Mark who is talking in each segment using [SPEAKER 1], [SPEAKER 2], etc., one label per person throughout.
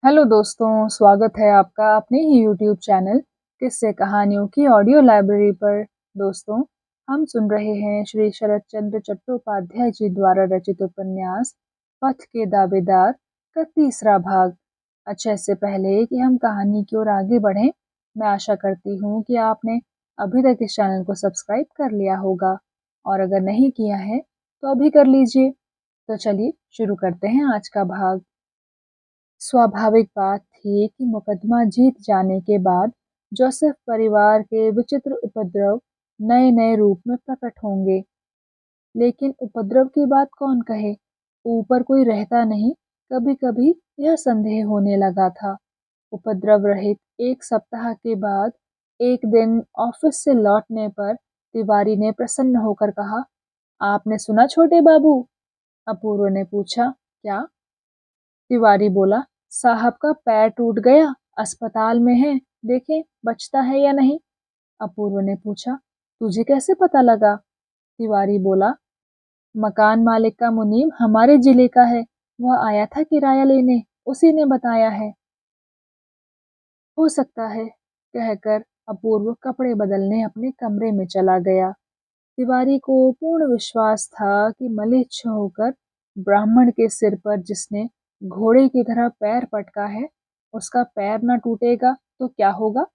[SPEAKER 1] Hello दोस्तों, स्वागत है आपका अपने ही यूट्यूब चैनल किस्से कहानियों की ऑडियो लाइब्रेरी पर। दोस्तों, हम सुन रहे हैं श्री शरत चंद्र चट्टोपाध्याय जी द्वारा रचित उपन्यास पथ के दावेदार का तीसरा भाग। अच्छा, इससे पहले कि हम कहानी की ओर आगे बढ़ें, मैं आशा करती हूँ कि आपने अभी तक इस चैनल को सब्सक्राइब कर लिया होगा, और अगर नहीं किया है तो अभी कर लीजिए। तो चलिए शुरू करते हैं आज का भाग। स्वाभाविक बात थी कि मुकदमा जीत जाने के बाद जोसेफ परिवार के विचित्र उपद्रव नए नए रूप में प्रकट होंगे। लेकिन उपद्रव की बात कौन कहे, ऊपर कोई रहता नहीं। कभी कभी यह संदेह होने लगा था। उपद्रव रहित एक सप्ताह के बाद एक दिन ऑफिस से लौटने पर तिवारी ने प्रसन्न होकर कहा, आपने सुना छोटे बाबू? अपूर्व ने पूछा, क्या? तिवारी बोला, साहब का पैर टूट गया, अस्पताल में है, देखें बचता है या नहीं। अपूर्व ने पूछा, तुझे कैसे पता लगा? तिवारी बोला, मकान मालिक का मुनीम हमारे जिले का है, वह आया था किराया लेने, उसी ने बताया है। हो सकता है, कहकर अपूर्व कपड़े बदलने अपने कमरे में चला गया। तिवारी को पूर्ण विश्वास था कि मलेच्छ होकर ब्राह्मण के सिर पर जिसने घोड़े की तरह पैर पटका है, उसका पैर न टूटेगा तो क्या होगा।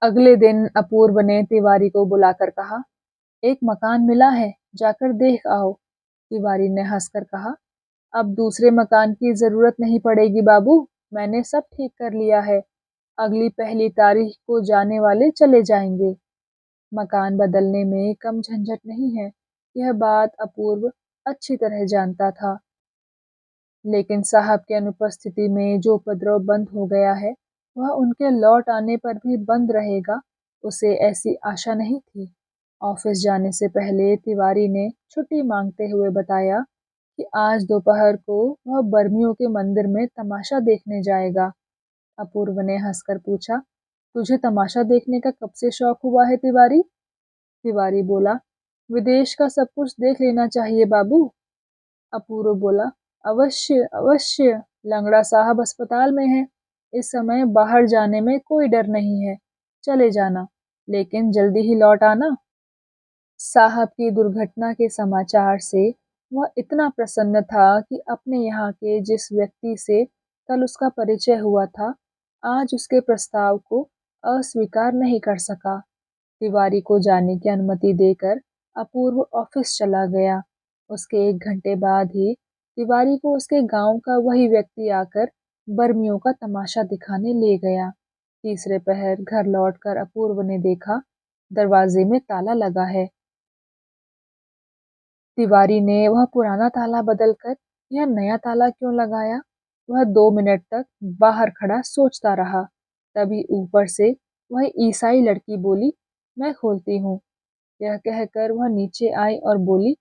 [SPEAKER 1] अगले दिन अपूर्व ने तिवारी को बुलाकर कहा, एक मकान मिला है, जाकर देख आओ। तिवारी ने हंसकर कहा, अब दूसरे मकान की जरूरत नहीं पड़ेगी बाबू, मैंने सब ठीक कर लिया है। अगली पहली तारीख को जाने वाले चले जाएंगे। मकान बदलने में कम झंझट नहीं है, यह बात अपूर्व अच्छी तरह जानता था। लेकिन साहब की अनुपस्थिति में जो उपद्रव बंद हो गया है, वह उनके लौट आने पर भी बंद रहेगा, उसे ऐसी आशा नहीं थी। ऑफिस जाने से पहले तिवारी ने छुट्टी मांगते हुए बताया कि आज दोपहर को वह बर्मियों के मंदिर में तमाशा देखने जाएगा। अपूर्व ने हंसकर पूछा, तुझे तमाशा देखने का कब से शौक हुआ है तिवारी? तिवारी बोला, विदेश का सब कुछ देख लेना चाहिए बाबू। अपूर्व बोला, अवश्य अवश्य, लंगड़ा साहब अस्पताल में है, इस समय बाहर जाने में कोई डर नहीं है, चले जाना, लेकिन जल्दी ही लौट आना। साहब की दुर्घटना के समाचार से वह इतना प्रसन्न था कि अपने यहाँ के जिस व्यक्ति से कल उसका परिचय हुआ था, आज उसके प्रस्ताव को अस्वीकार नहीं कर सका। तिवारी को जाने की अनुमति देकर अपूर्व ऑफिस चला गया। उसके 1 घंटे बाद ही तिवारी को उसके गांव का वही व्यक्ति आकर बर्मियों का तमाशा दिखाने ले गया। तीसरे पहर घर लौटकर अपूर्व ने देखा, दरवाजे में ताला लगा है। तिवारी ने वह पुराना ताला बदलकर यह नया ताला क्यों लगाया? वह 2 मिनट तक बाहर खड़ा सोचता रहा। तभी ऊपर से वह ईसाई लड़की बोली, मैं खोलती हूँ। यह कहकर वह नीचे आई और बोली,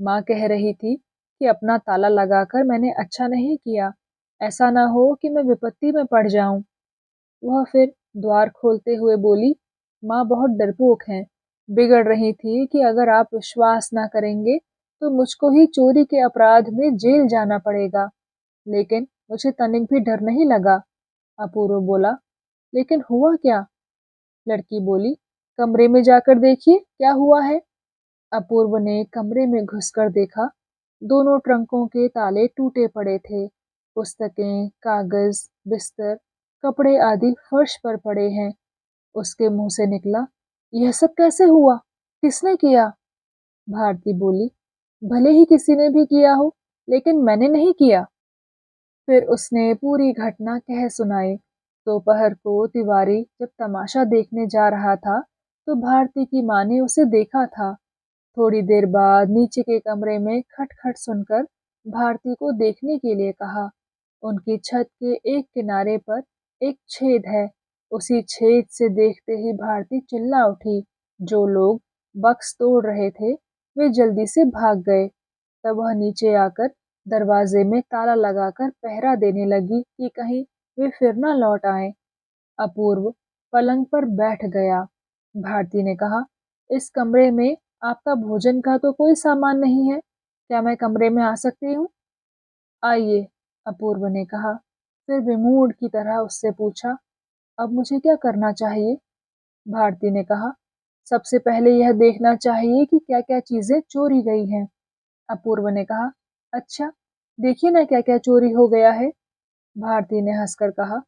[SPEAKER 1] माँ कह रही थी कि अपना ताला लगाकर मैंने अच्छा नहीं किया, ऐसा ना हो कि मैं विपत्ति में पड़ जाऊं। वह फिर द्वार खोलते हुए बोली, माँ बहुत डरपोक हैं, बिगड़ रही थी कि अगर आप विश्वास ना करेंगे तो मुझको ही चोरी के अपराध में जेल जाना पड़ेगा। लेकिन मुझे तनिक भी डर नहीं लगा। अपूर्व बोला, लेकिन हुआ क्या? लड़की बोली, कमरे में जाकर देखिए क्या हुआ है। अपूर्व ने कमरे में घुसकर देखा, दोनों ट्रंकों के ताले टूटे पड़े थे। पुस्तकें, कागज, बिस्तर, कपड़े आदि फर्श पर पड़े हैं। उसके मुंह से निकला, यह सब कैसे हुआ? किसने किया? भारती बोली, भले ही किसी ने भी किया हो, लेकिन मैंने नहीं किया। फिर उसने पूरी घटना कह सुनाई। दोपहर को तिवारी जब तमाशा देखने जा रहा था, तो भारती की माँ ने उसे देखा था। थोड़ी देर बाद नीचे के कमरे में खटखट सुनकर भारती को देखने के लिए कहा। उनकी छत के एक किनारे पर एक छेद है। उसी छेद से देखते ही भारती चिल्ला उठी। जो लोग बक्स तोड़ रहे थे, वे जल्दी से भाग गए। तब वह नीचे आकर दरवाजे में ताला लगाकर पहरा देने लगी कि कहीं वे फिर न लौट आए। अपूर्व पलंग पर बैठ गया। भारती ने कहा, इस कमरे में आपका भोजन का तो कोई सामान नहीं है, क्या मैं कमरे में आ सकती हूँ? आइए, अपूर्व ने कहा। फिर विमूढ़ की तरह उससे पूछा, अब मुझे क्या करना चाहिए? भारती ने कहा, सबसे पहले यह देखना चाहिए कि क्या क्या चीजें चोरी गई हैं। अपूर्व ने कहा, अच्छा, देखिए ना क्या क्या चोरी हो गया है। भारती ने हंसकर कहा,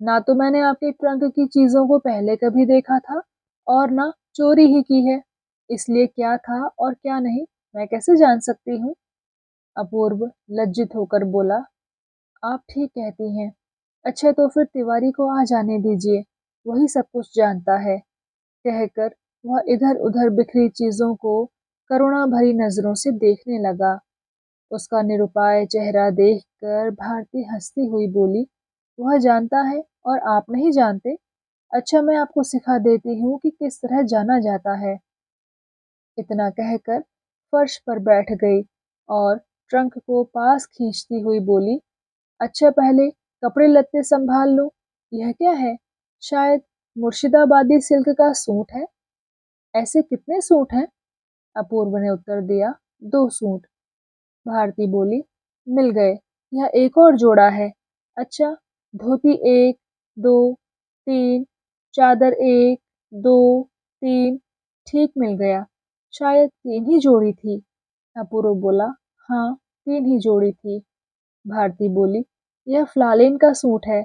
[SPEAKER 1] ना तो मैंने आपके ट्रंक की चीजों को पहले कभी देखा था और ना चोरी ही की है, इसलिए क्या था और क्या नहीं मैं कैसे जान सकती हूँ? अपूर्व लज्जित होकर बोला, आप ठीक कहती हैं। अच्छा तो फिर तिवारी को आ जाने दीजिए, वही सब कुछ जानता है। कहकर वह इधर-उधर बिखरी चीजों को करुणा भरी नजरों से देखने लगा। उसका निरुपाय चेहरा देखकर भारती हंसती हुई बोली, वह जानता है और आप नहीं जानते? अच्छा मैं आपको सिखा देती हूँ कि किस तरह जाना जाता है। इतना कहकर फर्श पर बैठ गई और ट्रंक को पास खींचती हुई बोली, अच्छा पहले कपड़े लत्ते संभाल लो। यह क्या है? शायद मुर्शिदाबादी सिल्क का सूट है। ऐसे कितने सूट हैं? अपूर्व ने उत्तर दिया, 2 सूट। भारती बोली, मिल गए, यह एक और जोड़ा है। अच्छा, धोती 1, 2, 3, चादर 1, 2, 3, ठीक मिल गया। शायद 3 ही जोड़ी थी। अपूर्व बोला, हाँ, 3 ही जोड़ी थी। भारती बोली, यह फ्लालेन का सूट है।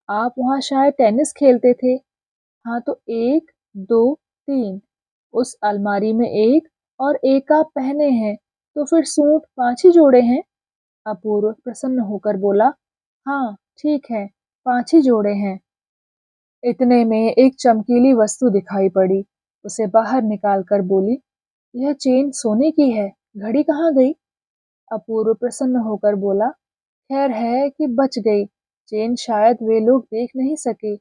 [SPEAKER 1] आप वहाँ शायद टेनिस खेलते थे। हाँ तो 1, 2, 3। उस अलमारी में एक और एक आप पहने हैं, तो फिर सूट 5 ही जोड़े हैं। अपूर्व प्रसन्न होकर बोला, हाँ ठीक है, 5 ही जोड़े हैं। इतने में एक चमकीली वस्तु दिखाई पड़ी। उसे बाहर निकाल कर बोली, यह चेन सोने की है, घड़ी कहाँ गई? अपूर्व प्रसन्न होकर बोला, खैर है कि बच गई। चेन शायद वे लोग देख नहीं सके,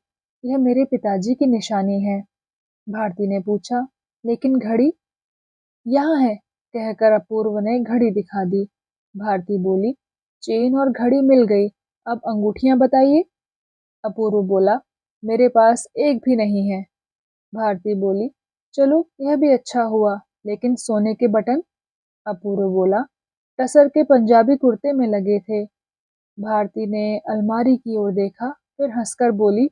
[SPEAKER 1] यह मेरे पिताजी की निशानी है। भारती ने पूछा, लेकिन घड़ी? यहाँ है, कहकर अपूर्व ने घड़ी दिखा दी। भारती बोली, चेन और घड़ी मिल गई, अब अंगूठियां बताइए। अपूर्व बोला, मेरे पास एक भी नहीं है। भारती बोली, चलो यह भी अच्छा हुआ, लेकिन सोने के बटन? अपूर्व बोला, टसर के पंजाबी कुर्ते में लगे थे। भारती ने अलमारी की ओर देखा, फिर हंसकर बोली,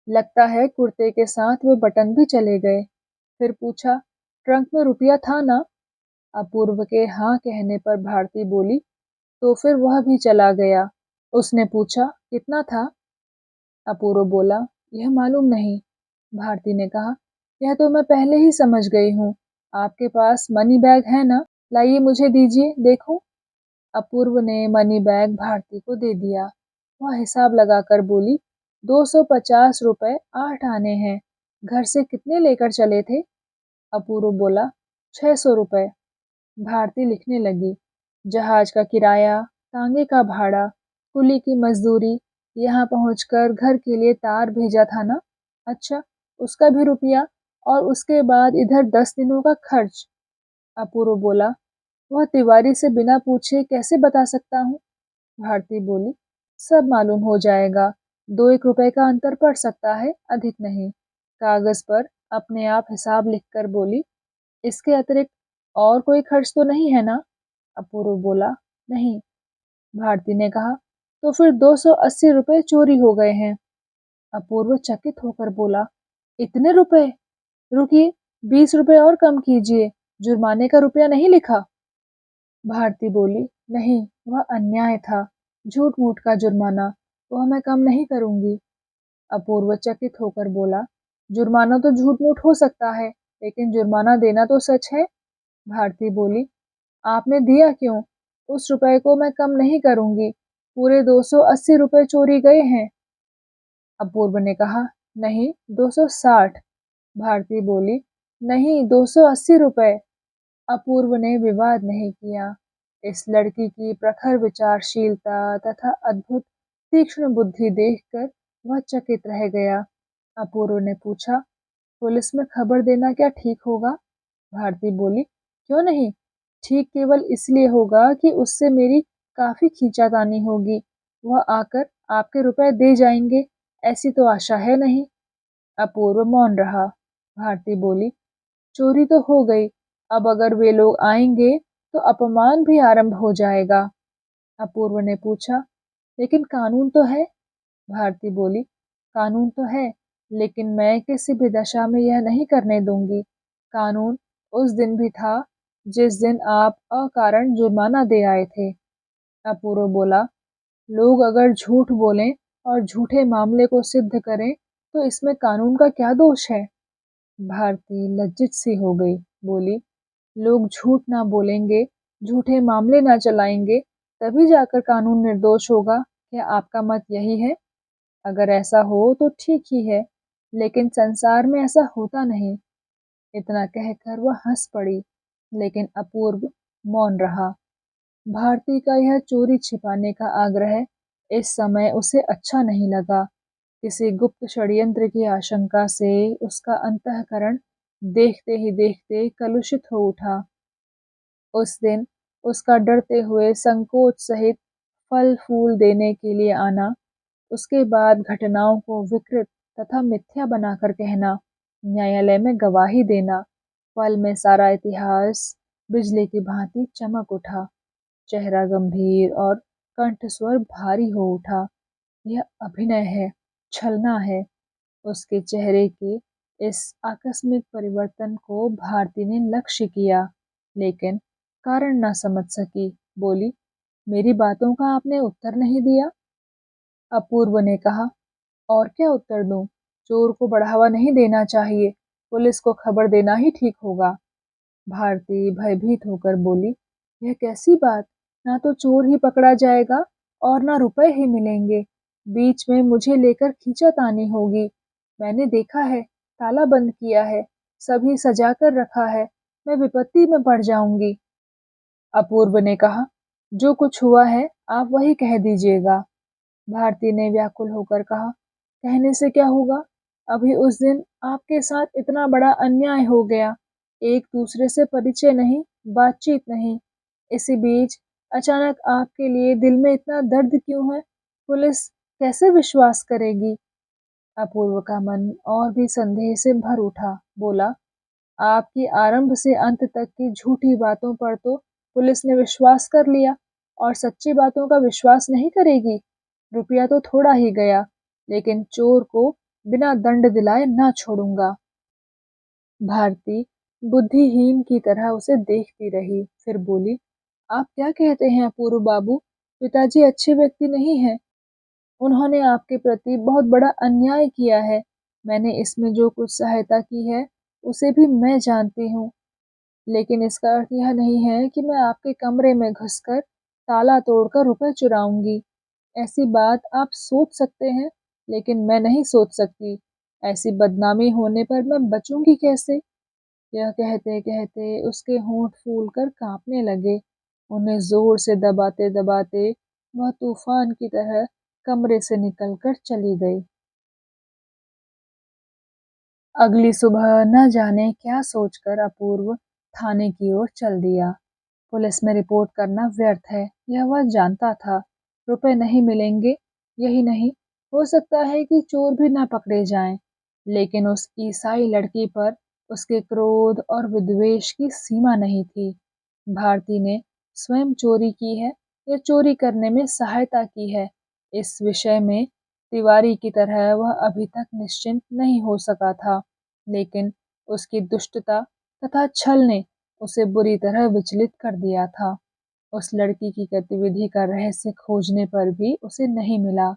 [SPEAKER 1] लगता है कुर्ते के साथ वे बटन भी चले गए। फिर पूछा, ट्रंक में रुपया था ना? अपूर्व के हाँ कहने पर भारती बोली, तो फिर वह भी चला गया। उसने पूछा, कितना था? अपूर्व बोला, यह मालूम नहीं। भारती ने कहा, यह तो मैं पहले ही समझ गई हूँ। आपके पास मनी बैग है ना? लाइए मुझे दीजिए, देखो। अपूर्व ने मनी बैग भारती को दे दिया। वह हिसाब लगाकर बोली, 250 रुपए 8 आने हैं। घर से कितने लेकर चले थे? अपूर्व बोला, 600 रुपए। भारती लिखने लगी, जहाज का किराया, तांगे का भाड़ा, कुली की मजदूरी, यहाँ पहुंचकर घर के लिए तार भेजा था ना? अच्छा, उसका भी रुपया और उसके बाद इधर 10 दिनों का खर्च। अपूर्व बोला, वह तिवारी से बिना पूछे कैसे बता सकता हूँ? भारती बोली, सब मालूम हो जाएगा। 2-1 रुपए का अंतर पड़ सकता है, अधिक नहीं। कागज पर अपने आप हिसाब लिखकर बोली, इसके अतिरिक्त और कोई खर्च तो नहीं है ना? अपूर्व बोला, नहीं। भारती ने कहा, तो फिर 280 रुपए चोरी हो गए हैं। अपूर्व चकित होकर बोला, इतने रुपए? रुकिए, 20 रुपए और कम कीजिए, जुर्माने का रुपया नहीं लिखा? भारती बोली, नहीं, वह अन्याय था, झूठ मूठ का जुर्माना, वह मैं कम नहीं करूंगी। अपूर्व चकित होकर बोला, जुर्माना तो झूठ मूठ हो सकता है, लेकिन जुर्माना देना तो सच है। भारती बोली, आपने दिया क्यों? उस रुपए को मैं कम नहीं करूंगी, पूरे 280 रुपए चोरी गए हैं। अपूर्व ने कहा, नहीं, 260। भारती बोली, नहीं, 280 रुपए। अपूर्व ने विवाद नहीं किया। इस लड़की की प्रखर विचारशीलता तथा अद्भुत तीक्ष्ण बुद्धि देखकर वह चकित रह गया। अपूर्व ने पूछा, पुलिस में खबर देना क्या ठीक होगा? भारती बोली, क्यों नहीं? ठीक केवल इसलिए होगा कि उससे मेरी काफी खींचातानी होगी। वह आकर आपके रुपए दे जाएंगे, ऐसी तो आशा है नहीं। अपूर्व मौन रहा। भारती बोली, चोरी तो हो गई, अब अगर वे लोग आएंगे तो अपमान भी आरंभ हो जाएगा। अपूर्व ने पूछा, लेकिन कानून तो है। भारती बोली, कानून तो है, लेकिन मैं किसी भी दशा में यह नहीं करने दूंगी। कानून उस दिन भी था जिस दिन आप अकारण जुर्माना दे आए थे। अपूर्व बोला, लोग अगर झूठ बोलें और झूठे मामले को सिद्ध करें तो इसमें कानून का क्या दोष है? भारती लज्जित सी हो गई, बोली, लोग झूठ ना बोलेंगे, झूठे मामले ना चलाएंगे, तभी जाकर कानून निर्दोष होगा। क्या आपका मत यही है? अगर ऐसा हो तो ठीक ही है, लेकिन संसार में ऐसा होता नहीं। इतना कहकर वह हंस पड़ी, लेकिन अपूर्व मौन रहा। भारती का यह चोरी छिपाने का आग्रह इस समय उसे अच्छा नहीं लगा। किसी गुप्त षड्यंत्र की आशंका से उसका अंतःकरण देखते ही देखते कलुषित हो उठा। उस दिन उसका डरते हुए संकोच सहित फल फूल देने के लिए आना, उसके बाद घटनाओं को विकृत तथा मिथ्या बनाकर कहना, न्यायालय में गवाही देना, पल में सारा इतिहास बिजली की भांति चमक उठा। चेहरा गंभीर और कंठस्वर भारी हो उठा। यह अभिनय है, छलना है। उसके चेहरे के इस आकस्मिक परिवर्तन को भारती ने लक्ष्य किया, लेकिन कारण न समझ सकी। बोली, मेरी बातों का आपने उत्तर नहीं दिया। अपूर्व ने कहा, और क्या उत्तर दूं? चोर को बढ़ावा नहीं देना चाहिए, पुलिस को खबर देना ही ठीक होगा। भारती भयभीत होकर बोली, यह कैसी बात? ना तो चोर ही पकड़ा जाएगा और ना रुपए ही मिलेंगे। बीच में मुझे लेकर खींचातानी होगी। मैंने देखा है, ताला बंद किया है, सभी सजा कर रखा है। मैं विपत्ति में पड़ जाऊंगी। अपूर्व ने कहा, जो कुछ हुआ है आप वही कह दीजिएगा। भारती ने व्याकुल होकर कहा, कहने से क्या होगा? अभी उस दिन आपके साथ इतना बड़ा अन्याय हो गया, एक दूसरे से परिचय नहीं, बातचीत नहीं। इसी बीच अचानक आपके लिए दिल में इतना दर्द क्यों है? पुलिस कैसे विश्वास करेगी? अपूर्व का मन और भी संदेह से भर उठा। बोला, आपकी आरंभ से अंत तक की झूठी बातों पर तो पुलिस ने विश्वास कर लिया, और सच्ची बातों का विश्वास नहीं करेगी। रुपया तो थोड़ा ही गया, लेकिन चोर को बिना दंड दिलाए ना छोड़ूंगा। भारती बुद्धिहीन की तरह उसे देखती रही, फिर बोली, आप क्या कहते हैं अपूर्व बाबू? पिताजी अच्छे व्यक्ति नहीं हैं। उन्होंने आपके प्रति बहुत बड़ा अन्याय किया है। मैंने इसमें जो कुछ सहायता की है उसे भी मैं जानती हूँ, लेकिन इसका अर्थ यह नहीं है कि मैं आपके कमरे में घुसकर ताला तोड़कर रुपए चुराऊंगी। ऐसी बात आप सोच सकते हैं, लेकिन मैं नहीं सोच सकती। ऐसी बदनामी होने पर मैं बचूंगी कैसे? यह कहते कहते उसके होंठ फूलकर कांपने लगे। उन्हें जोर से दबाते दबाते वह तूफान की तरह कमरे से निकलकर चली गई। अगली सुबह न जाने क्या सोचकर अपूर्व थाने की ओर चल दिया। पुलिस में रिपोर्ट करना व्यर्थ है, यह वह जानता था। रुपए नहीं मिलेंगे, यही नहीं, हो सकता है कि चोर भी ना पकड़े जाएं। लेकिन उस ईसाई लड़की पर उसके क्रोध और विद्वेष की सीमा नहीं थी। भारती ने स्वयं चोरी की है या चोरी करने में सहायता की है, इस विषय में तिवारी की तरह वह अभी तक निश्चिंत नहीं हो सका था। लेकिन उसकी दुष्टता तथा छल ने उसे बुरी तरह विचलित कर दिया था। उस लड़की की गतिविधि का रहस्य खोजने पर भी उसे नहीं मिला।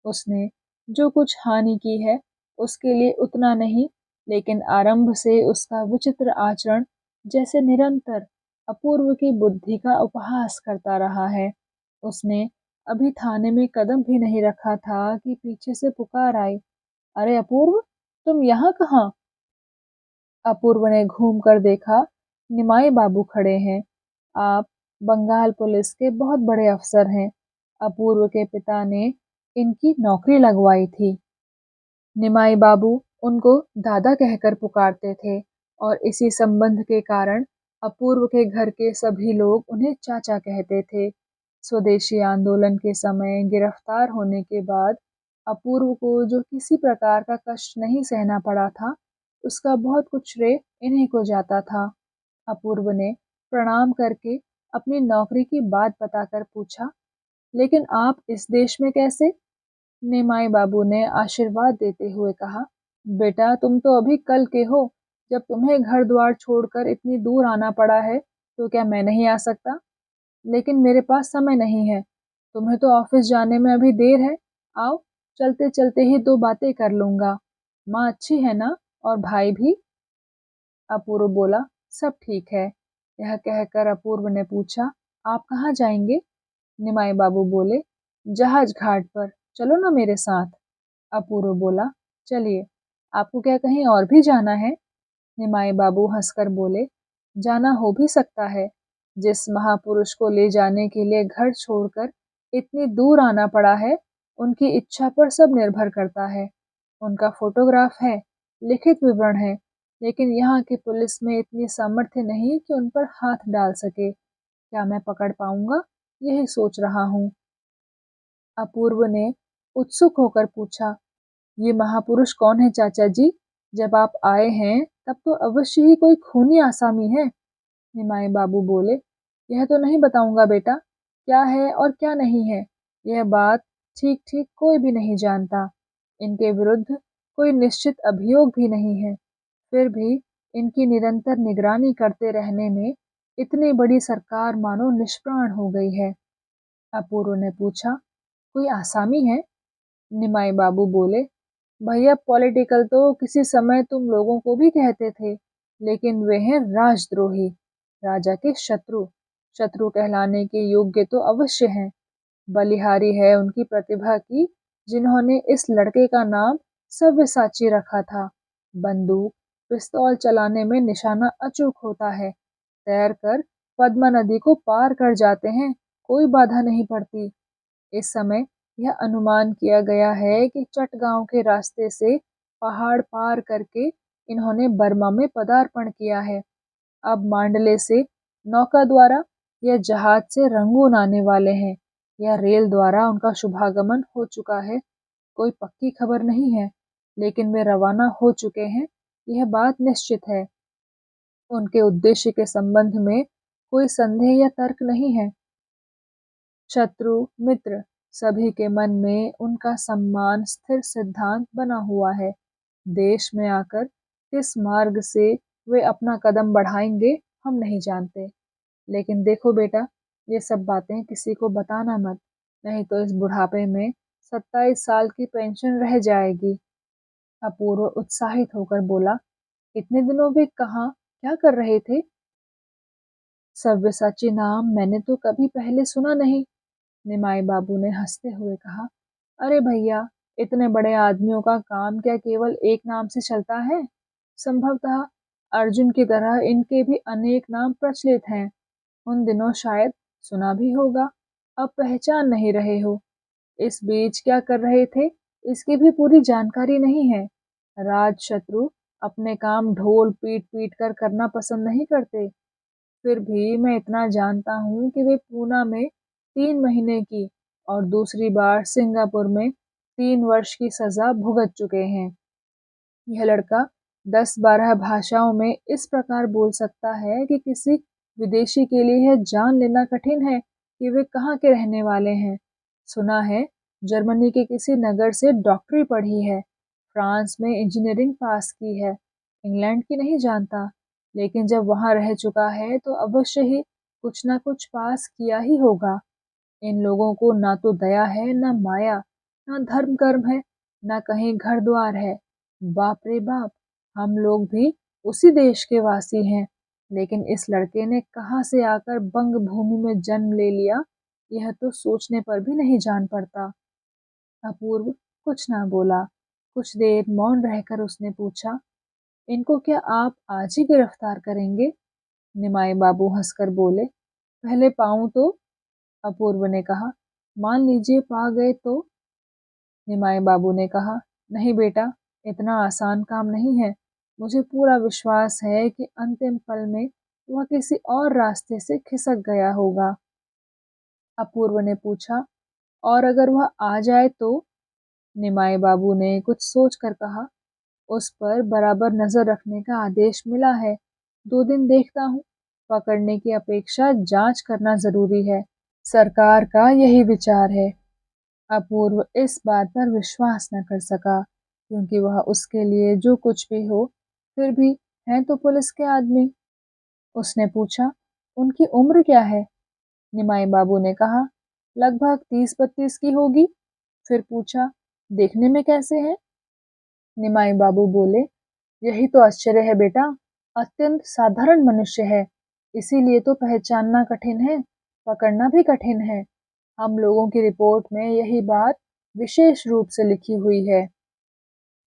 [SPEAKER 1] उसने जो कुछ हानि की है उसके लिए उतना नहीं, लेकिन आरंभ से उसका विचित्र आचरण जैसे निरंतर अपूर्व की बुद्धि का उपहास करता रहा है। उसने अभी थाने में कदम भी नहीं रखा था कि पीछे से पुकार आई, अरे अपूर्व, तुम यहाँ कहाँ? अपूर्व ने घूम कर देखा, निमाई बाबू खड़े हैं। आप बंगाल पुलिस के बहुत बड़े अफसर हैं। अपूर्व के पिता ने इनकी नौकरी लगवाई थी। निमाई बाबू उनको दादा कहकर पुकारते थे, और इसी संबंध के कारण अपूर्व के घर के सभी लोग उन्हें चाचा कहते थे। स्वदेशी आंदोलन के समय गिरफ्तार होने के बाद अपूर्व को जो किसी प्रकार का कष्ट नहीं सहना पड़ा था, उसका बहुत कुछ श्रेय इन्हीं को जाता था। अपूर्व ने प्रणाम करके अपनी नौकरी की बात बताकर पूछा, लेकिन आप इस देश में कैसे? निमाई बाबू ने आशीर्वाद देते हुए कहा, बेटा तुम तो अभी कल के हो। जब तुम्हें घर द्वार छोड़कर इतनी दूर आना पड़ा है, तो क्या मैं नहीं आ सकता? लेकिन मेरे पास समय नहीं है। तुम्हें तो ऑफिस जाने में अभी देर है। आओ, चलते चलते ही दो बातें कर लूंगा। माँ अच्छी है ना? और भाई भी? अपूर्व बोला, सब ठीक है। यह कहकर अपूर्व ने पूछा, आप कहाँ जाएंगे? निमाई बाबू बोले, जहाज घाट पर, चलो ना मेरे साथ। अपूर्व बोला, चलिए। आपको क्या कहीं और भी जाना है? निमाई बाबू हंसकर बोले, जाना हो भी सकता है। जिस महापुरुष को ले जाने के लिए घर छोड़कर इतनी दूर आना पड़ा है, उनकी इच्छा पर सब निर्भर करता है। उनका फोटोग्राफ है, लिखित विवरण है, लेकिन यहाँ की पुलिस में इतनी सामर्थ्य नहीं कि उन पर हाथ डाल सके। क्या मैं पकड़ पाऊंगा? यही सोच रहा हूँ। अपूर्व ने उत्सुक होकर पूछा, ये महापुरुष कौन है चाचा जी? जब आप आए हैं तब तो अवश्य ही कोई खूनी आसामी है। निमाई बाबू बोले, यह तो नहीं बताऊंगा बेटा, क्या है और क्या नहीं है, यह बात ठीक ठीक कोई भी नहीं जानता। इनके विरुद्ध कोई निश्चित अभियोग भी नहीं है, फिर भी इनकी निरंतर निगरानी करते रहने में इतनी बड़ी सरकार मानो निष्प्राण हो गई है। अपूर्व ने पूछा, कोई आसामी है? निमाई बाबू बोले, भैया पॉलिटिकल तो किसी समय तुम लोगों को भी कहते थे, लेकिन वे हैं राजद्रोही, राजा के शत्रु। शत्रु कहलाने के योग्य तो अवश्य हैं। बलिहारी है उनकी प्रतिभा की, जिन्होंने इस लड़के का नाम सव्यसाची रखा था। बंदूक पिस्तौल चलाने में निशाना अचूक होता है। तैरकर पद्मा नदी को पार कर जाते हैं, कोई बाधा नहीं पड़ती। इस समय यह अनुमान किया गया है कि चटगांव के रास्ते से पहाड़ पार करके इन्होंने बर्मा में पदार्पण किया है। अब मांडले से नौका द्वारा या जहाज से रंगून आने वाले हैं, या रेल द्वारा उनका शुभागमन हो चुका है। कोई पक्की खबर नहीं है, लेकिन वे रवाना हो चुके हैं, यह बात निश्चित है। उनके उद्देश्य के संबंध में कोई संदेह या तर्क नहीं है। शत्रु मित्र सभी के मन में उनका सम्मान स्थिर सिद्धांत बना हुआ है। देश में आकर किस मार्ग से वे अपना कदम बढ़ाएंगे हम नहीं जानते। लेकिन देखो बेटा, ये सब बातें किसी को बताना मत, नहीं तो इस बुढ़ापे में 27 साल की पेंशन रह जाएगी। अपूर्व उत्साहित होकर बोला, इतने दिनों वे कहाँ क्या कर रहे थे? सव्यसाची नाम मैंने तो कभी पहले सुना नहीं। निमाई बाबू ने हंसते हुए कहा, अरे भैया, इतने बड़े आदमियों का काम क्या केवल एक नाम से चलता है? संभवतः अर्जुन की तरह इनके भी अनेक नाम प्रचलित हैं। उन दिनों शायद सुना भी होगा, अब पहचान नहीं रहे हो। इस बीच क्या कर रहे थे, इसकी भी पूरी जानकारी नहीं है। राज शत्रु अपने काम ढोल पीट पीट कर करना पसंद नहीं करते। फिर भी मैं इतना जानता हूँ कि वे पूना में 3 महीने की और दूसरी बार सिंगापुर में 3 वर्ष की सजा भुगत चुके हैं। यह लड़का 10-12 भाषाओं में इस प्रकार बोल सकता है कि किसी विदेशी के लिए यह जान लेना कठिन है कि वे कहाँ के रहने वाले हैं। सुना है जर्मनी के किसी नगर से डॉक्टरी पढ़ी है, फ्रांस में इंजीनियरिंग पास की है, इंग्लैंड की नहीं जानता, लेकिन जब वहाँ रह चुका है तो अवश्य ही कुछ ना कुछ पास किया ही होगा। इन लोगों को ना तो दया है, ना माया, ना धर्म कर्म है, ना कहीं घर द्वार है। बाप रे बाप, हम लोग भी उसी देश के वासी हैं, लेकिन इस लड़के ने कहाँ से आकर बंग भूमि में जन्म ले लिया, यह तो सोचने पर भी नहीं जान पड़ता। अपूर्व कुछ ना बोला। कुछ देर मौन रहकर उसने पूछा, इनको क्या आप आज ही गिरफ्तार करेंगे? निमाई बाबू हंसकर बोले, पहले पाऊं तो? अपूर्व ने कहा, मान लीजिए पा गए तो? निमाई बाबू ने कहा, नहीं बेटा, इतना आसान काम नहीं है। मुझे पूरा विश्वास है कि अंतिम पल में वह किसी और रास्ते से खिसक गया होगा। अपूर्व ने पूछा, और अगर वह आ जाए तो? निमाई बाबू ने कुछ सोच कर कहा, उस पर बराबर नजर रखने का आदेश मिला है। 2 दिन देखता हूँ। पकड़ने की अपेक्षा जांच करना जरूरी है। सरकार का यही विचार है। अपूर्व इस बात पर विश्वास न कर सका, क्योंकि वह उसके लिए जो कुछ भी हो, फिर भी हैं तो पुलिस के आदमी। उसने पूछा, उनकी उम्र क्या है? निमाई बाबू ने कहा, लगभग 30-32 की होगी। फिर पूछा, देखने में कैसे हैं? निमाई बाबू बोले, यही तो आश्चर्य है बेटा, अत्यंत साधारण मनुष्य है, इसीलिए तो पहचानना कठिन है, पकड़ना भी कठिन है। हम लोगों की रिपोर्ट में यही बात विशेष रूप से लिखी हुई है।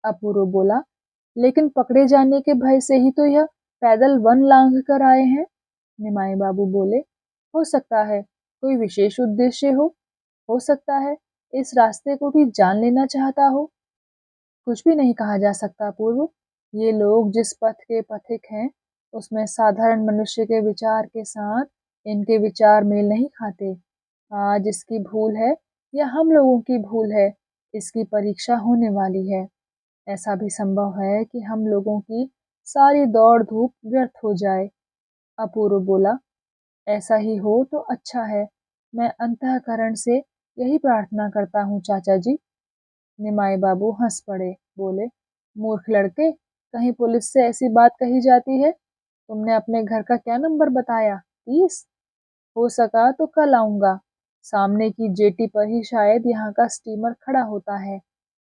[SPEAKER 1] अपूर्व बोला, लेकिन पकड़े जाने के भय से ही तो यह पैदल वन लांघ कर आए हैं। निमाई बाबू बोले, हो सकता है कोई विशेष उद्देश्य हो सकता है इस रास्ते को भी जान लेना चाहता हो। कुछ भी नहीं कहा जा सकता पूर्व। ये लोग जिस पथ के पथिक हैं, उसमें साधारण मनुष्य के विचार के साथ इनके विचार मेल नहीं खाते। आज इसकी भूल है या हम लोगों की भूल है, इसकी परीक्षा होने वाली है। ऐसा भी संभव है कि हम लोगों की सारी दौड़ धूप व्यर्थ हो जाए। अपूर्व बोला, ऐसा ही हो तो अच्छा है। मैं अंतःकरण से यही प्रार्थना करता हूँ चाचा जी। निमाई बाबू हंस पड़े, बोले, मूर्ख लड़के, कहीं पुलिस से ऐसी बात कही जाती है? तुमने अपने घर का क्या नंबर बताया? 30? हो सका तो कल आऊंगा। सामने की जेटी पर ही शायद यहाँ का स्टीमर खड़ा होता है।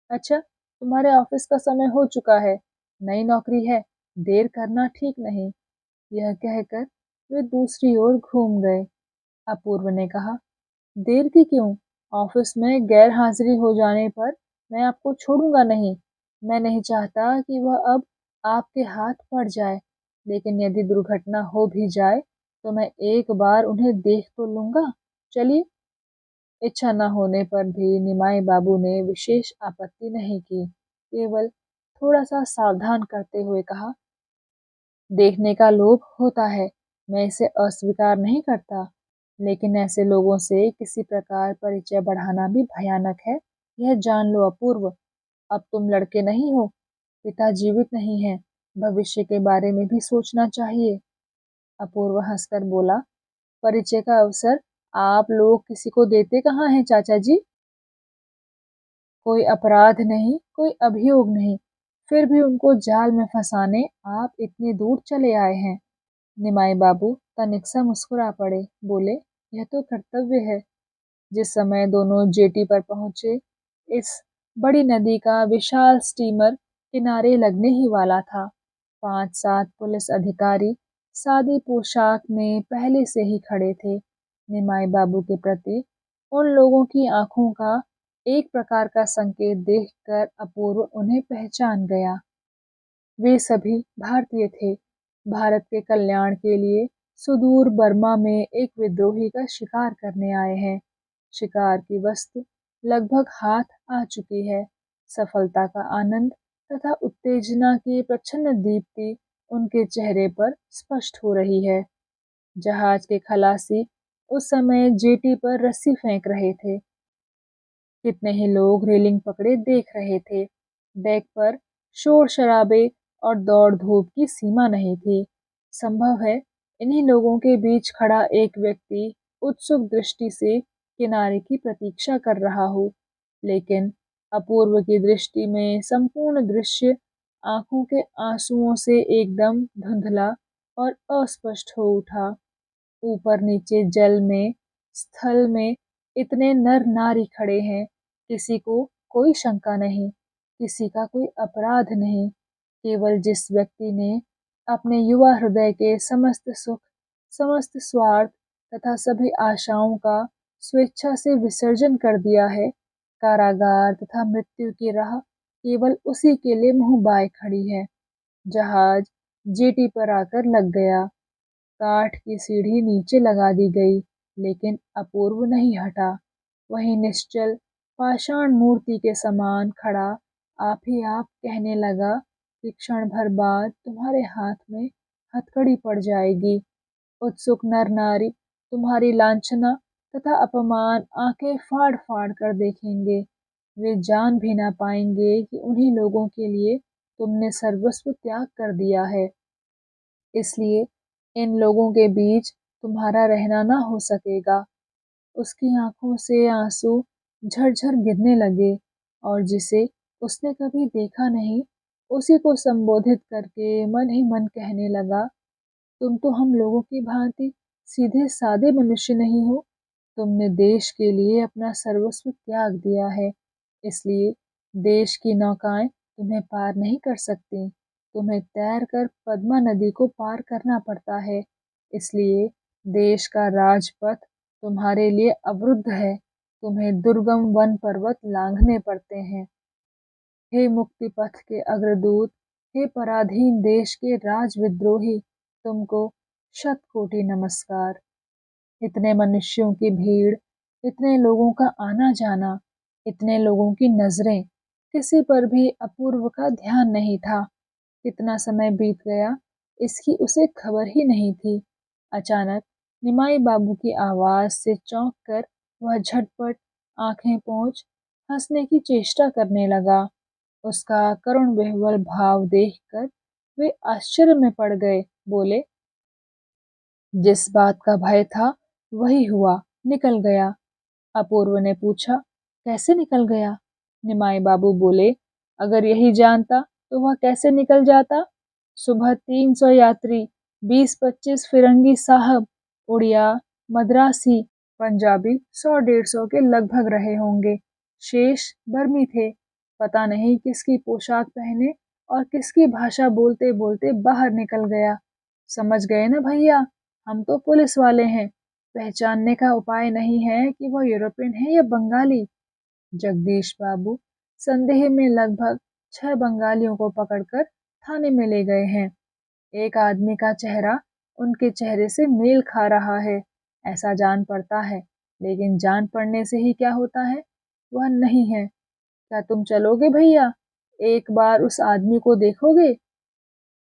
[SPEAKER 1] अच्छा, तुम्हारे ऑफिस का समय हो चुका है, नई नौकरी है, देर करना ठीक नहीं। यह कहकर वे दूसरी ओर घूम गए। अपूर्व ने कहा, देर की क्यों? ऑफिस में गैर हाजिरी हो जाने पर मैं आपको छोड़ूंगा नहीं। मैं नहीं चाहता कि वह अब आपके हाथ पड़ जाए, लेकिन यदि दुर्घटना हो भी जाए तो मैं एक बार उन्हें देख तो लूंगा। चलिए। इच्छा न होने पर भी निमाई बाबू ने विशेष आपत्ति नहीं की, केवल थोड़ा सा सावधान करते हुए कहा, देखने का लोभ होता है, मैं इसे अस्वीकार नहीं करता, लेकिन ऐसे लोगों से किसी प्रकार परिचय बढ़ाना भी भयानक है। यह जान लो अपूर्व, अब तुम लड़के नहीं हो, पिता जीवित नहीं है, भविष्य के बारे में भी सोचना चाहिए। अपूर्व हंसकर बोला, परिचय का अवसर आप लोग किसी को देते कहाँ हैं चाचा जी? कोई अपराध नहीं, कोई अभियोग नहीं, फिर भी उनको जाल में फंसाने आप इतनी दूर चले आए हैं। निमाई बाबू तनिक सा मुस्कुरा पड़े, बोले, यह तो कर्तव्य है। जिस समय दोनों जेटी पर पहुंचे, इस बड़ी नदी का विशाल स्टीमर किनारे लगने ही वाला था। 5-7 पुलिस अधिकारी सादी पोशाक में पहले से ही खड़े थे। निमाई बाबू के प्रति उन लोगों की आंखों का एक प्रकार का संकेत देखकर अपूर्व उन्हें पहचान गया। वे सभी भारतीय थे, भारत के कल्याण के लिए सुदूर बर्मा में एक विद्रोही का शिकार करने आए हैं। शिकार की वस्तु लगभग हाथ आ चुकी है। सफलता का आनंद तथा उत्तेजना की प्रच्छन्न दीप्ति उनके चेहरे पर स्पष्ट हो रही है। जहाज के खलासी उस समय जेटी पर रस्सी फेंक रहे थे। कितने ही लोग रेलिंग पकड़े देख रहे थे। डेक पर शोर शराबे और दौड़ धूप की सीमा नहीं थी। संभव है इन्हीं लोगों के बीच खड़ा एक व्यक्ति उत्सुक दृष्टि से किनारे की प्रतीक्षा कर रहा हो, लेकिन अपूर्व की दृष्टि में संपूर्ण दृश्य आंखों के आंसुओं से एकदम धुंधला और अस्पष्ट हो उठा। ऊपर नीचे जल में, स्थल में इतने नर नारी खड़े हैं, किसी को कोई शंका नहीं, किसी का कोई अपराध नहीं। केवल जिस व्यक्ति ने अपने युवा हृदय के समस्त सुख, समस्त स्वार्थ तथा सभी आशाओं का स्वेच्छा से विसर्जन कर दिया है, कारागार तथा मृत्यु की राह केवल उसी के लिए मुंह बाए खड़ी है। जहाज जेटी पर आकर लग गया। काठ की सीढ़ी नीचे लगा दी गई, लेकिन अपूर्व नहीं हटा। वही निश्चल पाषाण मूर्ति के समान खड़ा आप ही आप कहने लगा कि क्षण भर बाद तुम्हारे हाथ में हथकड़ी पड़ जाएगी। उत्सुक नर नारी तुम्हारी लांछना तथा अपमान आंखें फाड़ फाड़ कर देखेंगे। वे जान भी ना पाएंगे कि उन्हीं लोगों के लिए तुमने सर्वस्व त्याग कर दिया है। इसलिए इन लोगों के बीच तुम्हारा रहना ना हो सकेगा। उसकी आंखों से आंसू झरझर गिरने लगे और जिसे उसने कभी देखा नहीं, उसी को संबोधित करके मन ही मन कहने लगा, तुम तो हम लोगों की भांति सीधे सादे मनुष्य नहीं हो। तुमने देश के लिए अपना सर्वस्व त्याग दिया है, इसलिए देश की नौकाएं तुम्हें पार नहीं कर सकती। तुम्हें तैरकर पद्मा नदी को पार करना पड़ता है, इसलिए देश का राजपथ तुम्हारे लिए अवरुद्ध है। तुम्हें दुर्गम वन पर्वत लांघने पड़ते हैं। हे मुक्ति पथ के अग्रदूत, हे पराधीन देश के राजविद्रोही, तुमको शत कोटि नमस्कार। इतने मनुष्यों की भीड़, इतने लोगों का आना जाना, इतने लोगों की नजरें, किसी पर भी अपूर्व का ध्यान नहीं था। कितना समय बीत गया, इसकी उसे खबर ही नहीं थी। अचानक निमाई बाबू की आवाज से चौंक कर वह झटपट आंखें पोंछ हंसने की चेष्टा करने लगा। उसका करुण विह्वल भाव देखकर वे आश्चर्य में पड़ गए। बोले, जिस बात का भय था वही हुआ, निकल गया। अपूर्व ने पूछा, कैसे निकल गया? निमाई बाबू बोले, अगर यही जानता तो वह कैसे निकल जाता। सुबह 300 यात्री, 20-25 फिरंगी साहब, उड़िया, मद्रासी, पंजाबी 100-150 के लगभग रहे होंगे। शेष बर्मी थे। पता नहीं किसकी पोशाक पहने और किसकी भाषा बोलते बोलते बाहर निकल गया। समझ गए ना भैया, हम तो पुलिस वाले हैं। पहचानने का उपाय नहीं है कि वह यूरोपियन है या बंगाली। जगदीश बाबू संदेह में लगभग 6 बंगालियों को पकड़कर थाने में ले गए हैं। एक आदमी का चेहरा उनके चेहरे से मेल खा रहा है, ऐसा जान पड़ता है, लेकिन जान पड़ने से ही क्या होता है, वह नहीं है। क्या तुम चलोगे भैया? एक बार उस आदमी को देखोगे?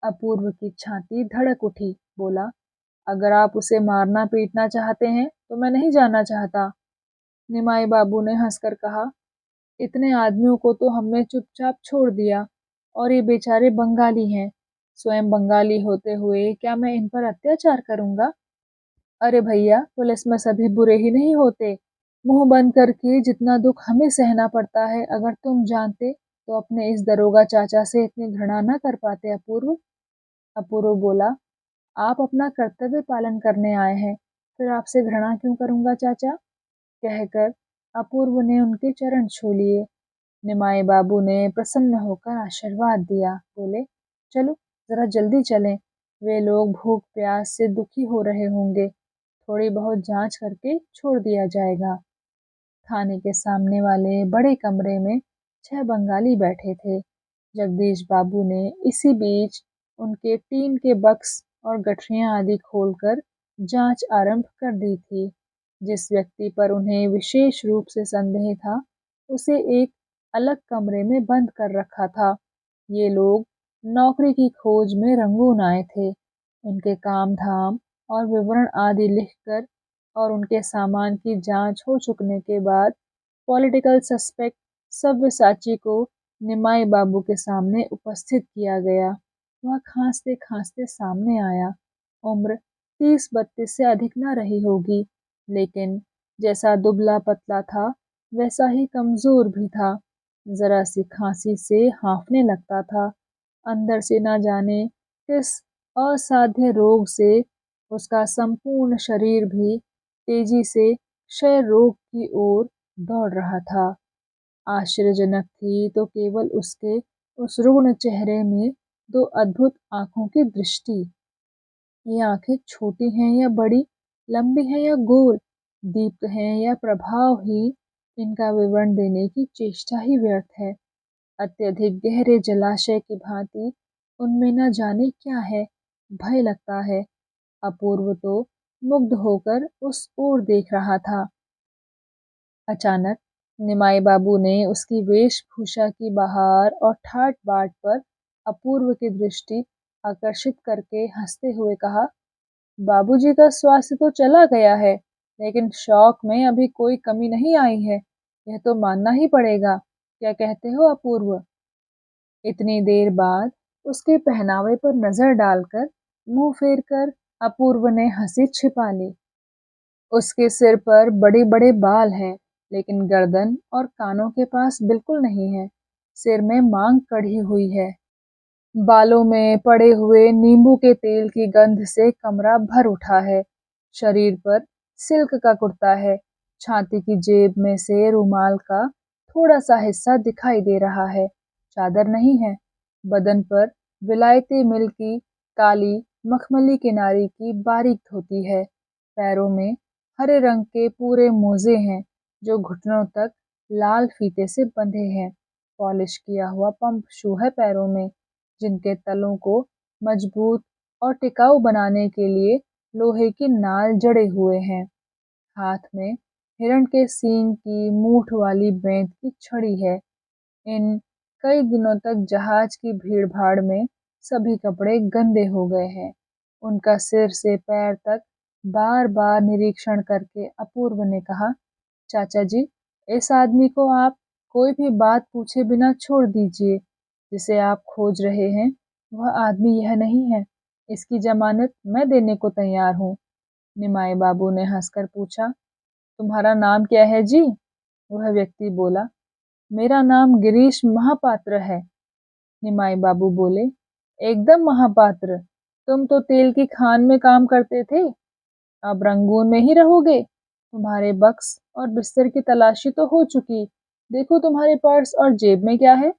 [SPEAKER 1] अपूर्व की छाती धड़क उठी। बोला, अगर आप उसे मारना पीटना चाहते हैं तो मैं नहीं जाना चाहता। निमाई बाबू ने हंसकर कहा, इतने आदमियों को तो हमने चुपचाप छोड़ दिया और ये बेचारे बंगाली हैं। स्वयं बंगाली होते हुए क्या मैं इन पर अत्याचार करूंगा? अरे भैया, पुलिस में सभी बुरे ही नहीं होते। मुंह बंद करके जितना दुख हमें सहना पड़ता है, अगर तुम जानते तो अपने इस दरोगा चाचा से इतनी घृणा न कर पाते। अपूर्व अपूर्व बोला, आप अपना कर्तव्य पालन करने आए हैं, फिर आपसे घृणा क्यों करूंगा चाचा? कहकर अपूर्व ने उनके चरण छू लिए। निमाई बाबू ने प्रसन्न होकर आशीर्वाद दिया। बोले, चलो जरा जल्दी चलें। वे लोग भूख प्यास से दुखी हो रहे होंगे। थोड़ी बहुत जांच करके छोड़ दिया जाएगा। थाने के सामने वाले बड़े कमरे में 6 बंगाली बैठे थे। जगदीश बाबू ने इसी बीच उनके टीन के बक्स और गठरियां आदि खोलकर जांच आरंभ कर दी थी। जिस व्यक्ति पर उन्हें विशेष रूप से संदेह था, उसे एक अलग कमरे में बंद कर रखा था। ये लोग नौकरी की खोज में रंगून आए थे। इनके काम धाम और विवरण आदि लिखकर और उनके सामान की जांच हो चुकने के बाद पॉलिटिकल सस्पेक्ट सव्यसाची को निमाई बाबू के सामने उपस्थित किया गया। वह खांसते खांसते सामने आया। उम्र 30-32 से अधिक न रही होगी, लेकिन जैसा दुबला पतला था वैसा ही कमजोर भी था। जरा सी खांसी से हांफने लगता था। अंदर से न जाने किस असाध्य रोग से उसका संपूर्ण शरीर भी तेजी से क्षय रोग की ओर दौड़ रहा था। आश्चर्यजनक थी तो केवल उसके उस रुग्ण चेहरे में 2 अद्भुत आंखों की दृष्टि। ये आंखें छोटी हैं या बड़ी, लंबी हैं या गोल, दीप्त हैं या प्रभावहीन, इनका विवरण देने की चेष्टा ही व्यर्थ है। अत्यधिक गहरे जलाशय की भांति उनमें न जाने क्या है, भय लगता है। अपूर्व तो मुग्ध होकर उस ओर देख रहा था। अचानक निमाई बाबू ने उसकी वेशभूषा की बहार और ठाट बाट पर अपूर्व की दृष्टि आकर्षित करके हंसते हुए कहा, बाबूजी का स्वास्थ्य तो चला गया है, लेकिन शौक में अभी कोई कमी नहीं आई है। यह तो मानना ही पड़ेगा। क्या कहते हो अपूर्व? इतनी देर बाद उसके पहनावे पर नजर डालकर मुंह फेरकर अपूर्व ने हंसी छिपा ली। उसके सिर पर बड़े बड़े बाल हैं, लेकिन गर्दन और कानों के पास बिल्कुल नहीं है। सिर में मांग कढ़ी हुई है। बालों में पड़े हुए नींबू के तेल की गंध से कमरा भर उठा है। शरीर पर सिल्क का कुर्ता है। छाती की जेब में से रुमाल का थोड़ा सा हिस्सा दिखाई दे रहा है। चादर नहीं है। बदन पर विलायती मिल की काली मखमली किनारी की बारीक धोती है। पैरों में हरे रंग के पूरे मोजे हैं जो घुटनों तक लाल फीते से बंधे हैं। पॉलिश किया हुआ पंप शू है पैरों में, जिनके तलों को मजबूत और टिकाऊ बनाने के लिए लोहे की नाल जड़े हुए हैं। हाथ में हिरण के सींग की मूठ वाली बेंत की छड़ी है। इन कई दिनों तक जहाज की भीड़-भाड़ में सभी कपड़े गंदे हो गए हैं। उनका सिर से पैर तक बार-बार निरीक्षण करके अपूर्व ने कहा, चाचा जी, इस आदमी को आप कोई भी बात पूछे बिना छोड़ दीजिए। जिसे आप खोज रहे हैं, वह आदमी यह नहीं है। इसकी जमानत मैं देने को तैयार हूँ। निमाई बाबू ने हंसकर पूछा, तुम्हारा नाम क्या है जी? वह व्यक्ति बोला, मेरा नाम गिरीश महापात्र है। निमाई बाबू बोले, एकदम महापात्र। तुम तो तेल की खान में काम करते थे, अब रंगून में ही रहोगे। तुम्हारे बक्स और बिस्तर की तलाशी तो हो चुकी। देखो तुम्हारे पर्स और जेब में क्या है।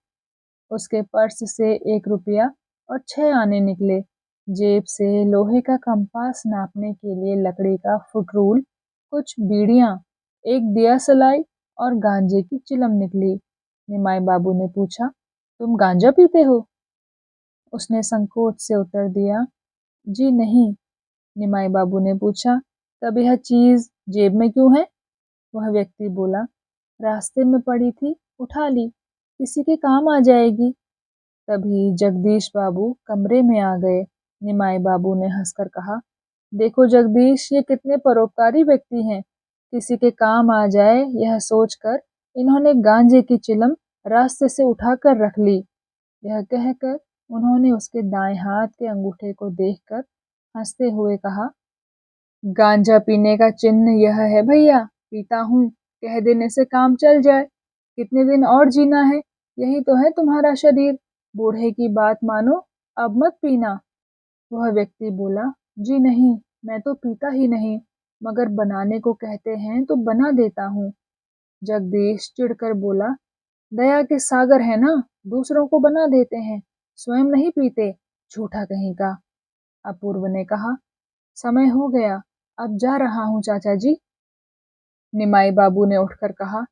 [SPEAKER 1] उसके पर्स से 1 रुपया और 6 आने निकले। जेब से लोहे का कंपास नापने के लिए लकड़ी का फुटरूल, कुछ बीड़ियां, एक दिया सलाई और गांजे की चिलम निकली। निमाई बाबू ने पूछा, तुम गांजा पीते हो? उसने संकोच से उत्तर दिया, जी नहीं। निमाई बाबू ने पूछा, तब यह चीज जेब में क्यों है? वह व्यक्ति बोला, रास्ते में पड़ी थी, उठा ली, किसी के काम आ जाएगी। तभी जगदीश बाबू कमरे में आ गए। निमाई बाबू ने हंसकर कहा, देखो जगदीश, ये कितने परोपकारी व्यक्ति हैं। किसी के काम आ जाए यह सोचकर इन्होंने गांजे की चिलम रास्ते से उठाकर रख ली। यह कहकर उन्होंने उसके दाएं हाथ के अंगूठे को देखकर हंसते हुए कहा, गांजा पीने का चिन्ह यह है भैया, पीता हूँ, कह देने से काम चल जाए। कितने दिन और जीना है, यही तो है तुम्हारा शरीर। बूढ़े की बात मानो, अब मत पीना। वह व्यक्ति बोला, जी नहीं, मैं तो पीता ही नहीं, मगर बनाने को कहते हैं तो बना देता हूँ। जगदीश चिढ़कर बोला, दया के सागर है ना, दूसरों को बना देते हैं, स्वयं नहीं पीते, झूठा कहीं का। अपूर्व ने कहा, समय हो गया, अब जा रहा हूँ चाचा जी। निमाई बाबू ने उठकर कहा,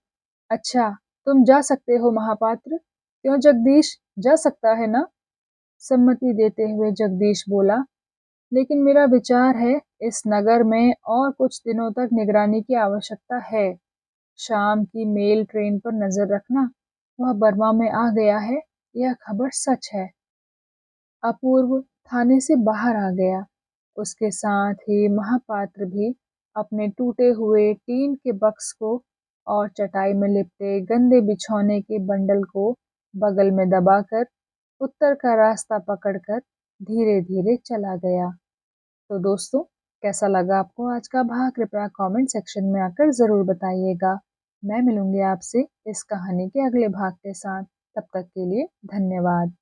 [SPEAKER 1] अच्छा, तुम जा सकते हो महापात्र। क्यों जगदीश, जा सकता है ना? सम्मति देते हुए जगदीश बोला, लेकिन मेरा विचार है इस नगर में और कुछ दिनों तक निगरानी की आवश्यकता है। शाम की मेल ट्रेन पर नजर रखना, वह बर्मा में आ गया है, यह खबर सच है। अपूर्व थाने से बाहर आ गया। उसके साथ ही महापात्र भी अपने टूटे हुए टीन के बक्स को और चटाई में लिपटे गंदे बिछौने के बंडल को बगल में दबाकर उत्तर का रास्ता पकड़कर धीरे-धीरे चला गया। तो दोस्तों, कैसा लगा आपको आज का भाग? कृपया कमेंट सेक्शन में आकर ज़रूर बताइएगा। मैं मिलूंगी आपसे इस कहानी के अगले भाग के साथ। तब तक के लिए धन्यवाद।